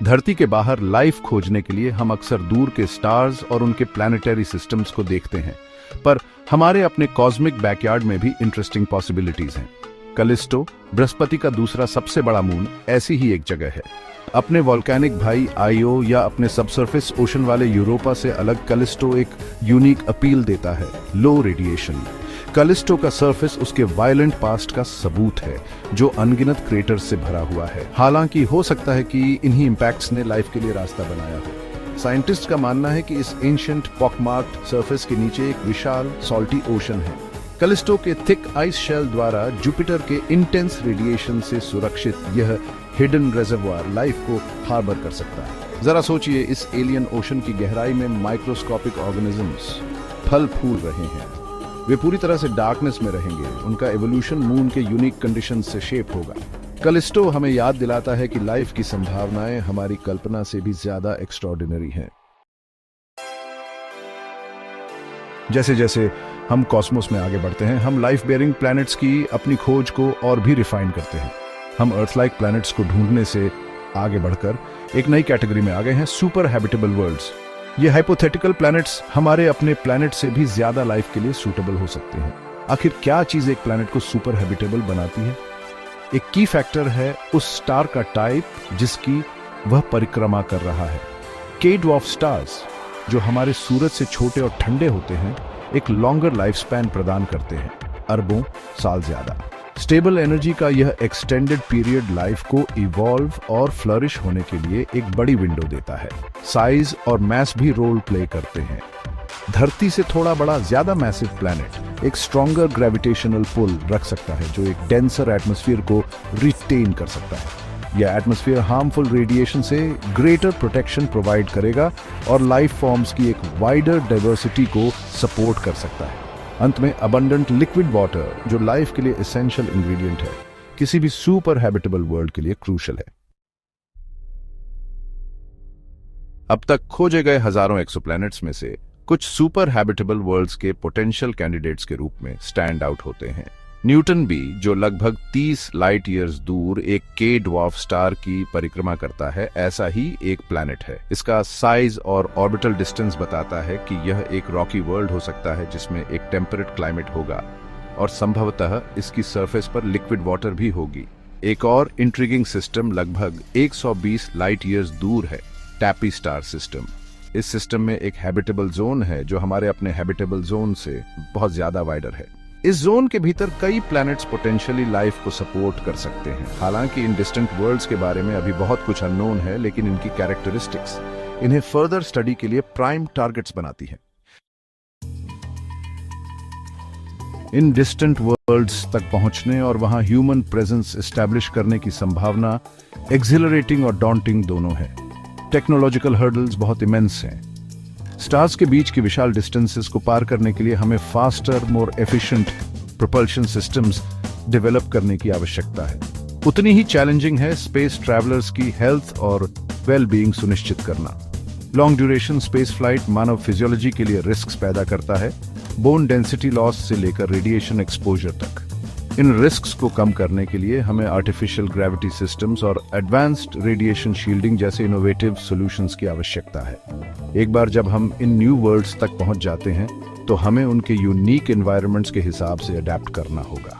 धरती के बाहर लाइफ खोजने के लिए हम अक्सर दूर के स्टार्स और उनके प्लैनेटरी सिस्टम्स को देखते हैं, पर हमारे अपने कॉस्मिक बैकयार्ड में भी इंटरेस्टिंग पॉसिबिलिटीज हैं। कैलिस्टो, बृहस्पति का दूसरा सबसे बड़ा मून, ऐसी ही एक जगह है। अपने वॉल्केनिक भाई आईओ या अपने सबसर्फेस ओशन वाले यूरोपा से अलग कैलिस्टो एक यूनिक अपील देता है, लो रेडिएशन। कैलिस्टो का सरफेस उसके वायलेंट पास्ट का सबूत है, जो अनगिनत क्रेटर्स से भरा हुआ है। हालांकि हो सकता है कि इन्हीं इंपैक्ट्स ने लाइफ के लिए रास्ता बनाया हो। साइंटिस्ट का मानना है कि इस एंशिएंट पॉकमार्क्ड सरफेस के नीचे एक विशाल सॉल्टी ओशन है। कैलिस्टो के थिक आइस शेल द्वारा जुपिटर के इंटेंस रेडिएशन से सुरक्षित यह हिडन रिजर्वॉयर लाइफ को हार्बर कर सकता है। जरा सोचिए, इस एलियन ओशन की गहराई में माइक्रोस्कोपिक ऑर्गेनिजम्स फल फूल रहे हैं। वे पूरी तरह से डार्कनेस में रहेंगे। उनका एवोल्यूशन मून के यूनिक कंडीशन से शेप होगा। कैलिस्टो हमें याद दिलाता है कि लाइफ की संभावनाएं हमारी कल्पना से भी ज्यादा एक्स्ट्राऑर्डिनरी हैं। जैसे जैसे हम कॉस्मोस में आगे बढ़ते हैं, हम लाइफ बेयरिंग प्लैनेट्स की अपनी खोज को और भी रिफाइन करते हैं। हम अर्थ लाइक प्लैनेट्स को ढूंढने से आगे बढ़कर एक नई कैटेगरी में आ गए हैं, सुपर हैबिटेबल वर्ल्ड्स। ये हाइपोथेटिकल प्लैनेट्स हमारे अपने प्लैनेट से भी ज्यादा लाइफ के लिए सूटेबल हो सकते हैं। आखिर क्या चीज एक प्लैनेट को सुपर हैबिटेबल बनाती है? एक की फैक्टर है उस स्टार का टाइप जिसकी वह परिक्रमा कर रहा है। के ड्वार्फ स्टार्स, जो हमारे सूरज से छोटे और ठंडे होते हैं, एक लॉन्गर लाइफ स्पैन प्रदान करते हैं, अरबों साल ज्यादा। स्टेबल एनर्जी का यह एक्सटेंडेड पीरियड लाइफ को इवॉल्व और फ्लरिश होने के लिए एक बड़ी विंडो देता है। साइज और मैस भी रोल प्ले करते हैं। धरती से थोड़ा बड़ा, ज्यादा मैसिव प्लैनेट एक स्ट्रॉन्गर ग्रेविटेशनल पुल रख सकता है, जो एक डेंसर एटमॉस्फेयर को रिटेन कर सकता है। यह एटमॉस्फेयर हार्मफुल रेडिएशन से ग्रेटर प्रोटेक्शन प्रोवाइड करेगा और लाइफ फॉर्म्स की एक वाइडर डाइवर्सिटी को सपोर्ट कर सकता है। अंत में अबंडेंट लिक्विड वाटर, जो लाइफ के लिए एसेंशियल इंग्रेडिएंट है, किसी भी सुपर हैबिटेबल वर्ल्ड के लिए क्रूशियल है। अब तक खोजे गए हजारों एक्सोप्लैनेट्स में से कुछ सुपर हैबिटेबल वर्ल्ड्स के पोटेंशियल कैंडिडेट्स के रूप में स्टैंड आउट होते हैं। न्यूटन बी, जो लगभग 30 लाइट ईयर्स दूर एक के ड्वार्फ स्टार की परिक्रमा करता है, ऐसा ही एक प्लैनेट है। इसका साइज और ऑर्बिटल डिस्टेंस बताता है कि यह एक रॉकी वर्ल्ड हो सकता है, जिसमें एक टेम्परेट क्लाइमेट होगा और संभवतः इसकी सरफेस पर लिक्विड वाटर भी होगी। एक और इंट्रिगिंग सिस्टम लगभग 120 लाइट ईयर्स दूर है, टैपी स्टार सिस्टम। इस सिस्टम में एक हैबिटेबल जोन है, जो हमारे अपने हैबिटेबल जोन से बहुत ज्यादा वाइडर है। इस जोन के भीतर कई प्लैनेट्स पोटेंशियली लाइफ को सपोर्ट कर सकते हैं। हालांकि इन डिस्टेंट वर्ल्ड्स के बारे में अभी बहुत कुछ अननोन है, लेकिन इनकी कैरेक्टरिस्टिक्स इन्हें फर्दर स्टडी के लिए प्राइम टारगेट्स बनाती है। इन डिस्टेंट वर्ल्ड्स तक पहुंचने और वहां ह्यूमन प्रेजेंस एस्टैब्लिश करने की संभावना एक्सिलरेटिंग और डॉन्टिंग दोनों है। टेक्नोलॉजिकल हर्डल्स बहुत इमेंस हैं। स्टार्स के बीच की विशाल डिस्टेंसेस को पार करने के लिए हमें faster, more efficient propulsion systems develop करने की आवश्यकता है। उतनी ही चैलेंजिंग है स्पेस ट्रैवलर्स की हेल्थ और वेल बीइंग सुनिश्चित करना। लॉन्ग ड्यूरेशन स्पेस फ्लाइट मानव फिजियोलॉजी के लिए रिस्क्स पैदा करता है, बोन डेंसिटी लॉस से लेकर रेडिएशन एक्सपोजर तक। इन रिस्क्स को कम करने के लिए हमें आर्टिफिशियल ग्रेविटी सिस्टम्स और एडवांस्ड रेडिएशन शील्डिंग जैसे इनोवेटिव सॉल्यूशंस की आवश्यकता है। एक बार जब हम इन न्यू वर्ल्ड्स तक पहुंच जाते हैं, तो हमें उनके यूनिक एनवायरनमेंट्स के हिसाब से अडेप्ट करना होगा।